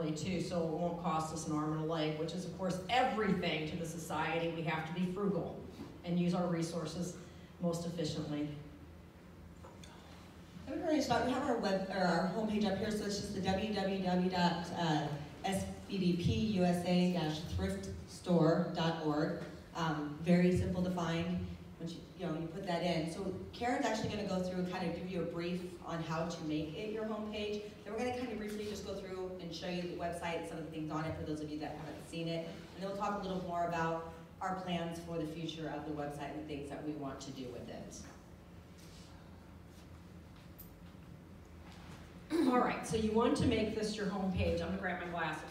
early too, so it won't cost us an arm and a leg, which is of course everything to the society. We have to be frugal and use our resources most efficiently. We have our homepage up here, so it's just the www.sbdpusa-thriftstore.org. Very simple to find. Once you put that in. So Karen's actually going to go through and kind of give you a brief on how to make it your homepage. Then we're going to kind of briefly just go through and show you the website and some of the things on it for those of you that haven't seen it. And then we'll talk a little more about our plans for the future of the website and the things that we want to do with it. All right, so you want to make this your home page. I'm going to grab my glasses.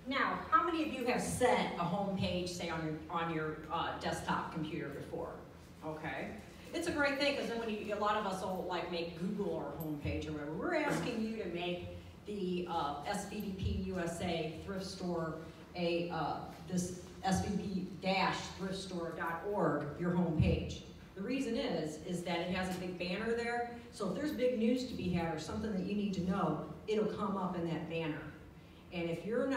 Now, how many of you have set a home page, say, on your desktop computer before? Okay. It's a great thing, because then when a lot of us will like make Google our home page or whatever. We're asking you to make the SVDP USA thrift store this svp-thriftstore.org your home page. The reason is that it has a big banner there, so if there's big news to be had or something that you need to know, it'll come up in that banner. And if you don't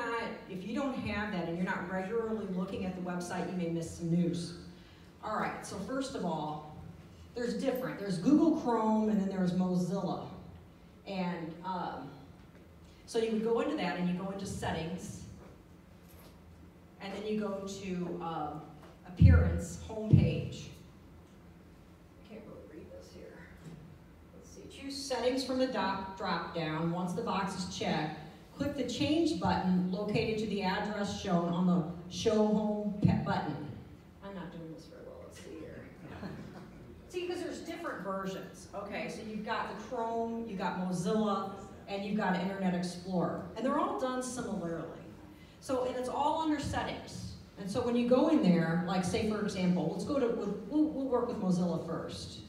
have that and you're not regularly looking at the website, you may miss some news. All right, so first of all, there's Google Chrome and then there's Mozilla. And so you would go into that and you go into settings, and then you go to appearance, homepage. I can't really read this here. Let's see, choose settings from the drop down. Once the box is checked, click the change button located to the address shown on the show home button. I'm not doing this very well, let's see here. See, because there's different versions. Okay, so you've got the Chrome, you've got Mozilla, and you've got Internet Explorer. And they're all done similarly. So, and it's all under settings. And so when you go in there, like say for example, let's go to, we'll work with Mozilla first.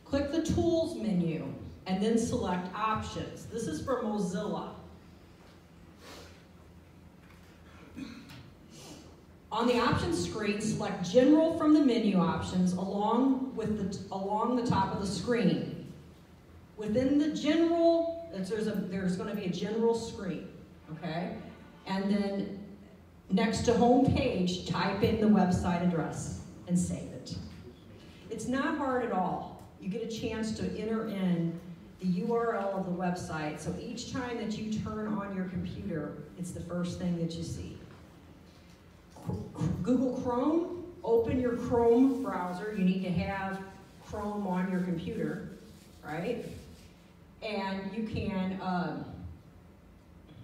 Click the Tools menu, and then select Options. This is for Mozilla. On the options screen, select General from the menu options along the top of the screen. Within the General, there's going to be a General screen, okay? And then next to Home Page, type in the website address and save it. It's not hard at all. You get a chance to enter in the URL of the website, so each time that you turn on your computer, it's the first thing that you see. Google Chrome, open your Chrome browser. You need to have Chrome on your computer, right? And you can,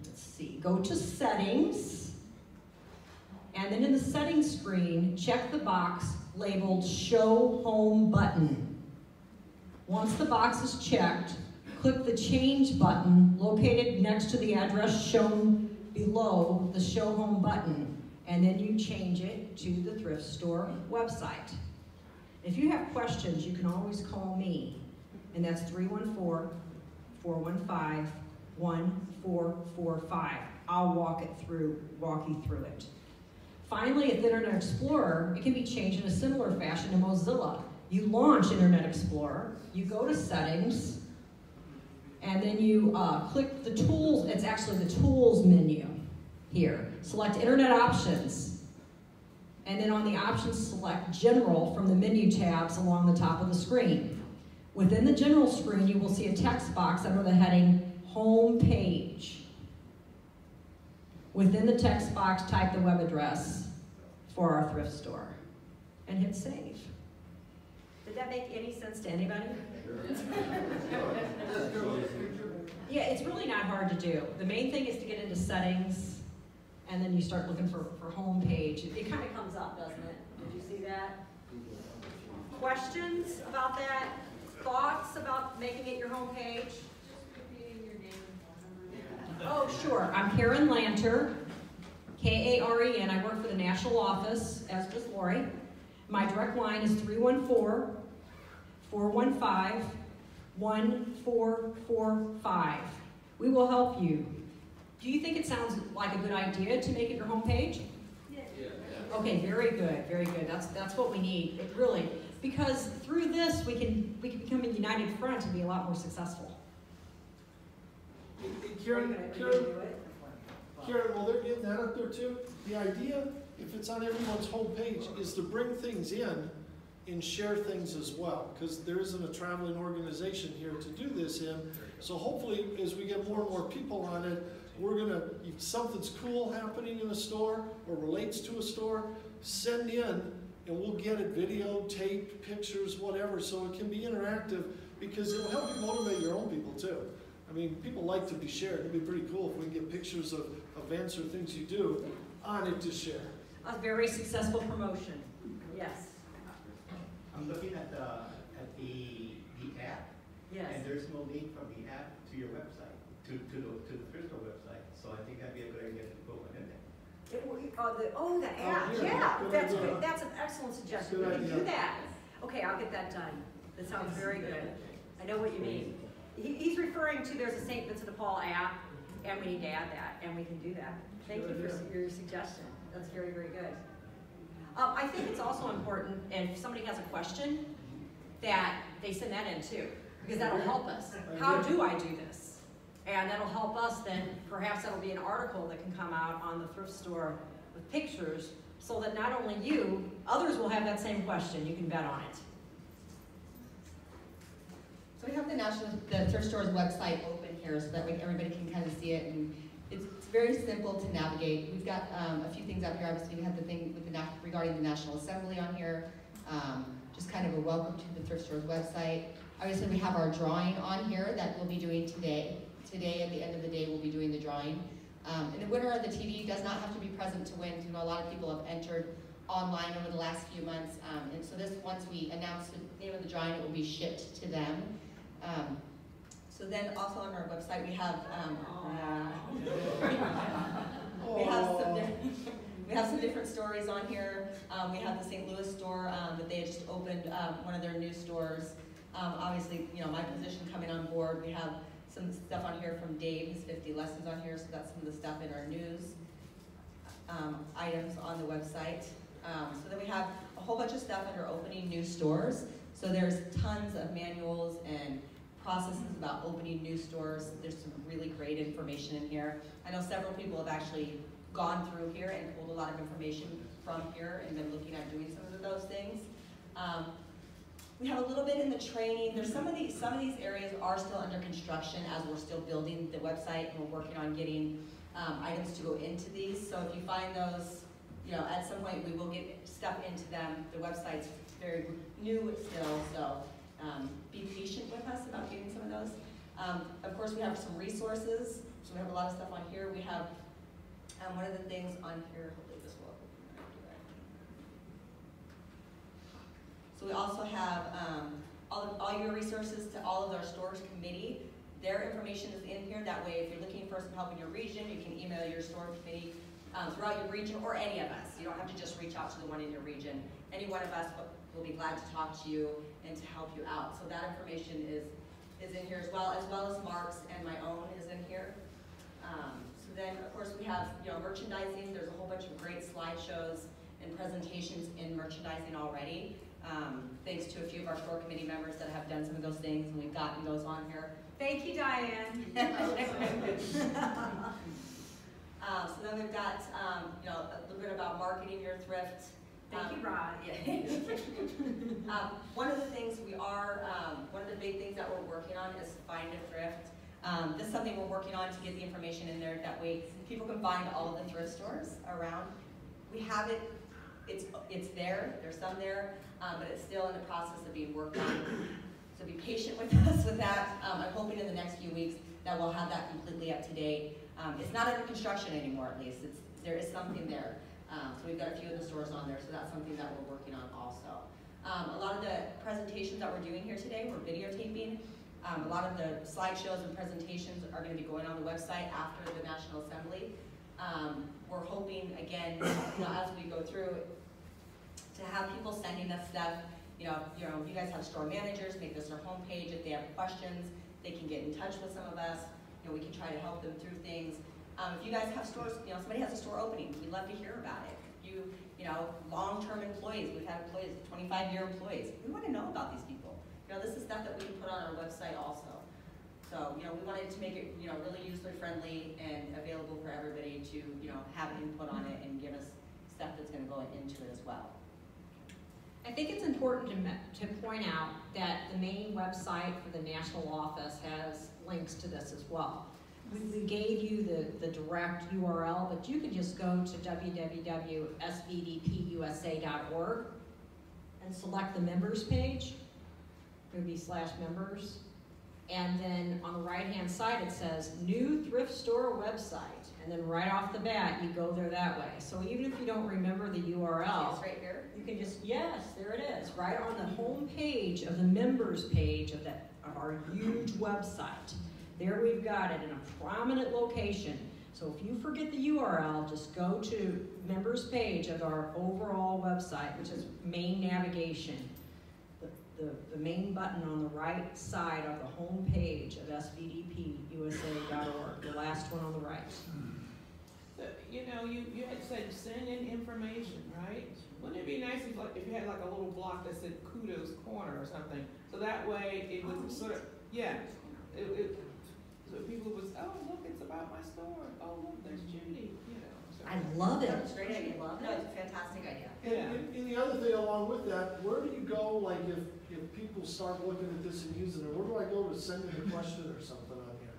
let's see, go to Settings, and then in the Settings screen, check the box labeled Show Home Button. Once the box is checked, click the Change button located next to the address shown below the Show Home button. And then you change it to the thrift store website. If you have questions, you can always call me, and that's 314-415-1445. I'll walk you through it. Finally, at the Internet Explorer, it can be changed in a similar fashion to Mozilla. You launch Internet Explorer, you go to Settings, and then you click the Tools. It's actually the Tools menu. Here, select Internet Options, and then on the options select General from the menu tabs along the top of the screen. Within the General screen, you will see a text box under the heading Home Page. Within the text box, type the web address for our thrift store and hit save. Did that make any sense to anybody? Yeah, it's really not hard to do. The main thing is to get into settings, and then you start looking for home page. It kind of comes up, doesn't it? Did you see that? Questions about that? Thoughts about making it your home page? Just repeating your name and phone number. Oh, sure. I'm Karen Lanter, K-A-R-E-N. I work for the national office, as does Lori. My direct line is 314-415-1445. We will help you. Do you think it sounds like a good idea to make it your home page? Yeah. Okay, very good, very good. That's what we need. It really, because through this, we can become a united front and be a lot more successful. Karen, while they're getting that up there too, the idea, if it's on everyone's homepage, is to bring things in and share things as well, because there isn't a traveling organization here to do this in. So hopefully, as we get more and more people on it, we're gonna, if something's cool happening in a store or relates to a store, send in and we'll get it video, tape, pictures, whatever, so it can be interactive, because it'll help you motivate your own people too. I mean, people like to be shared. It'd be pretty cool if we can get pictures of events or things you do on it to share. A very successful promotion, yes. I'm looking at the app, Yes. and there's no link from the app to your website, to the Thrift store website. So I think that'd be a good idea to put one in there. The app, yeah, yeah, good that's idea. good. That's an excellent suggestion. Good We can do idea. that. Okay, I'll get that done. That sounds very good. I know what you mean. He's referring to, there's a St. Vincent de Paul app, and we need to add that, and we can do that. Thank you for your suggestion. That's very, very good. I think it's also important, if somebody has a question, that they send that in too, because that'll help us. How do I do this? And that'll help us then, perhaps that'll be an article that can come out on the thrift store with pictures, so that not only you, others will have that same question. You can bet on it. So we have the Thrift Store's website open here so that everybody can kind of see it, and it's very simple to navigate. We've got a few things up here. Obviously, we have the thing with regarding the National Assembly on here, just kind of a welcome to the Thrift Store's website. Obviously, we have our drawing on here that we'll be doing today. Today, at the end of the day, we'll be doing the drawing. And the winner of the TV does not have to be present to win. You know, a lot of people have entered online over the last few months, and so this, once we announce the name of the drawing, it will be shipped to them. So then also on our website we have we have some different stories on here. We have the St. Louis store that they had just opened one of their new stores. Obviously, you know, my position coming on board. We have some stuff on here from Dave, his 50 lessons on here. So that's some of the stuff in our news items on the website. So then we have a whole bunch of stuff under opening new stores. So there's tons of manuals and processes about opening new stores. There's some really great information in here. I know several people have actually gone through here and pulled a lot of information from here and been looking at doing some of those things. We have a little bit in the training. There's some of these areas are still under construction as we're still building the website, and we're working on getting items to go into these. So if you find those, you know, at some point we will get stuff into them. The website's very new still, so be patient with us about getting some of those. Of course, we have some resources, so we have a lot of stuff on here. We have one of the things on here, hopefully this will open. So we also have all your resources to all of our stores committee. Their information is in here. That way, if you're looking for some help in your region, you can email your store committee throughout your region, or any of us. You don't have to just reach out to the one in your region. Any one of us will be glad to talk to you and to help you out. So that information is in here as well as Mark's, and my own is in here. So then, of course, we have, you know, merchandising. There's a whole bunch of great slideshows and presentations in merchandising already. Thanks to a few of our store committee members that have done some of those things, and we've gotten those on here. Thank you, Diane. So then we've got, you know, a little bit about marketing your thrift. Thank you, Rod. Yeah. One of the things one of the big things that we're working on is Find a Thrift. This is something we're working on to get the information in there. That way people can find all of the thrift stores around. We have it, it's there, there's some there, but it's still in the process of being worked on. So be patient with us with that. I'm hoping in the next few weeks that we'll have that completely up to date. It's not under construction anymore, at least. There is something there. So we've got a few of the stores on there, so that's something that we're working on also. A lot of the presentations that we're doing here today, we're videotaping. A lot of the slideshows and presentations are going to be going on the website after the National Assembly. We're hoping, again, you know, as we go through, to have people sending us stuff. You know, you guys have store managers, make this their homepage. If they have questions, they can get in touch with some of us. You know, we can try to help them through things. If you guys have stores, you know, somebody has a store opening, we'd love to hear about it. few, long-term employees. We've had employees, 25-year employees. We want to know about these people. This is stuff that we can put on our website also. So, we wanted to make it, really user-friendly and available for everybody to, have input on it and give us stuff that's going to go into it as well. I think it's important to point out that the main website for the national office has links to this as well. We gave you the direct URL, but you can just go to www.svdpusa.org and select the members page. It would be /members. And then on the right-hand side, it says new thrift store website. And then right off the bat, you go there that way. So even if you don't remember the URL, It's right here. you can just, yes, there it is, right on the home page of the members page of our huge website. There we've got it in a prominent location. So if you forget the URL, just go to members page of our overall website, which is main navigation. The main button on the right side of the home page of svdpusa.org, the last one on the right. So, you had said send in information, right? Wouldn't it be nice if you had like a little block that said Kudos Corner or something? So that way it would sort of, so people would, oh, look, it's about my store. Oh, look, there's Judy, So. I love it. That's a great idea. No, it's a fantastic idea. Yeah. And the other thing along with that, where do you go, like, if people start looking at this and using it, where do I go to send in a question or something on here?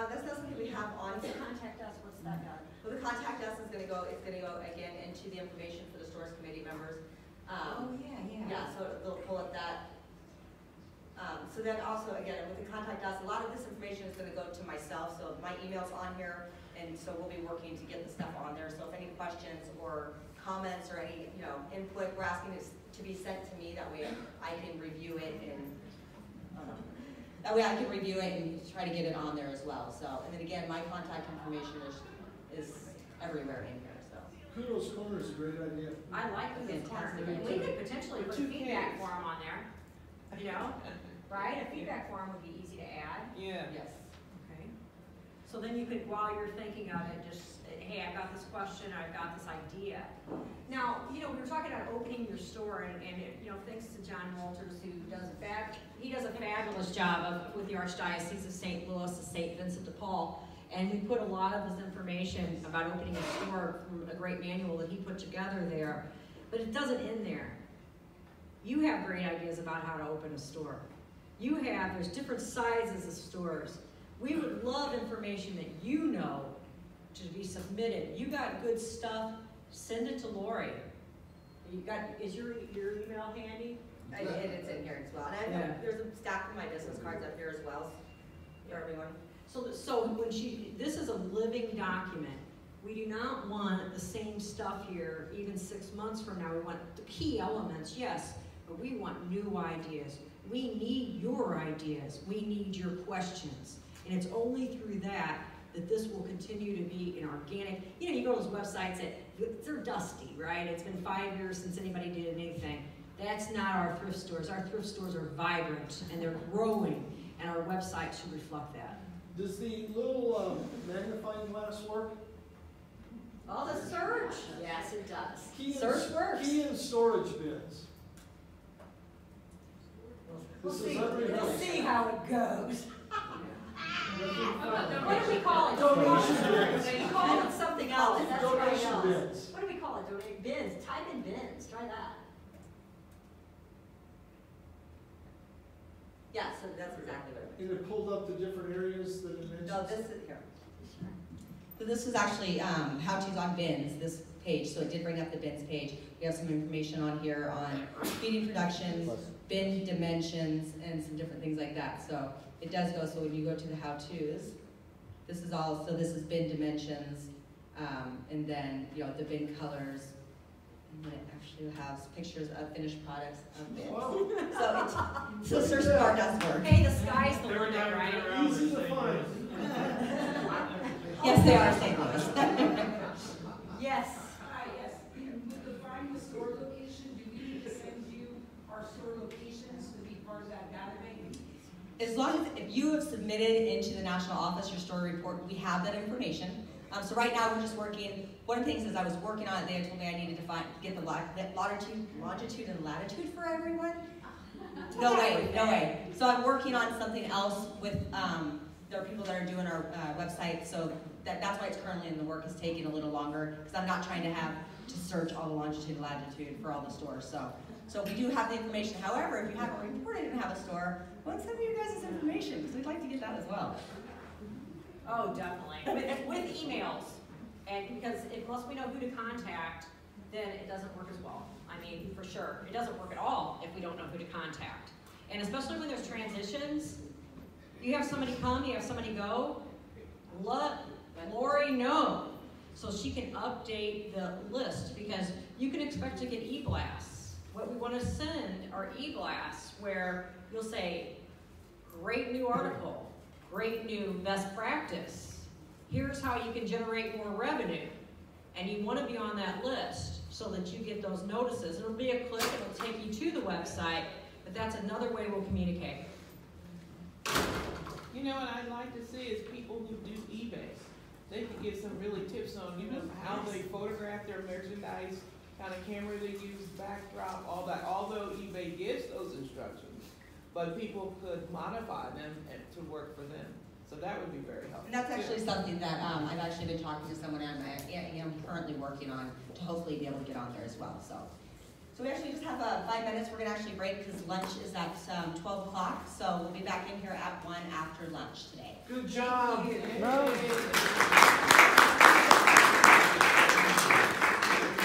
That's not something we have on. Contact us, what's that got? Well, the contact us is gonna go again into the information for the stores committee members. Yeah, so they'll pull up that. So then also, again, with the contact us, a lot of this information is gonna go to myself, so my email's on here, and so we'll be working to get the stuff on there. So if any questions or comments or any, input, we're asking this to be sent to me, that way I can review it and, try to get it on there as well. So, and then again, my contact information is everywhere in here, so. Kudos Corner is a great idea. I like the Fantastic. fantastic. We could potentially put a Two feedback kids. form on there, right? A feedback form would be easy to add. Yeah. Yes. Okay. So then you could, while you're thinking of it, just, hey, I've got this question, I've got this idea. Now, we were talking about opening your store, and thanks to John Walters, who does he does a fabulous job with the Archdiocese of St. Louis, the St. Vincent de Paul, and we put a lot of this information about opening a store from a great manual that he put together there, but it doesn't end there. You have great ideas about how to open a store. There's different sizes of stores. We would love information that to be submitted. You got good stuff, send it to Lori. Is your email handy? It's in here as well. And there's a stack of my business cards up here as well for everyone. So when this is a living document. We do not want the same stuff here even 6 months from now. We want the key elements, yes, but we want new ideas. We need your ideas. We need your questions. And it's only through that this will continue to be an organic, you go to those websites they're dusty, right? It's been 5 years since anybody did anything. That's not our thrift stores. Our thrift stores are vibrant and they're growing, and our website should reflect that. Does the little magnifying glass work? Oh, the search. Yes, it does. Search works. Key and storage bins. We'll This see. is every We'll house. see how it goes. What do we call it? Donation bins. We call it something else. That's right Donation else. bins. What do we call it? Donate bins. Type in bins. Try that. Yeah, so that's exactly what it And it pulled up the different areas that it is. mentions? No, this is here. So this is actually how-tos on bins, this page, so it did bring up the bins page. We have some information on here on feeding production, bin dimensions, and some different things like that. So it does go, so when you go to the how-tos, this is bin dimensions, and then, the bin colors, and then it actually has pictures of finished products of bins. Wow. So the search bar does work. Hey, the sky's the limit, right? Easy to find. Yes, they are St. Louis. Yes. Hi, yes. With the find the store location, do we need to send you our store locations to be part of that database? As long as, if you have submitted into the national office your store report, we have that information. So right now we're just working, one of the things is I was working on it, they told me I needed to get the longitude and latitude for everyone. No way, no way. So I'm working on something else with, there are people that are doing our website, so that's why it's currently in the work, is taking a little longer, because I'm not trying to have to search all the longitude and latitude for all the stores. So we do have the information. However, if you haven't reported and have a store, well, send me your guys' information, because we'd like to get that as well. Oh, definitely. With emails, and because unless we know who to contact, then it doesn't work as well. I mean, for sure. It doesn't work at all if we don't know who to contact. And especially when there's transitions, you have somebody come, you have somebody go, let Lori know so she can update the list, because you can expect to get e-blasts. What we want to send are e-blasts where you'll say, great new article, great new best practice. Here's how you can generate more revenue. And you want to be on that list so that you get those notices. It'll be a click, it'll take you to the website, but that's another way we'll communicate. You know what I'd like to see is people who do eBay. They could give some really tips on, you know, how they photograph their merchandise, kind of camera they use, backdrop, all that. Although eBay gives those instructions, but people could modify them to work for them. So that would be very helpful. And that's actually something that I've actually been talking to someone I am currently working on to hopefully be able to get on there as well. So we actually just have 5 minutes. We're going to actually break because lunch is at 12 o'clock. So we'll be back in here at 1 after lunch today. Good job. Thank you.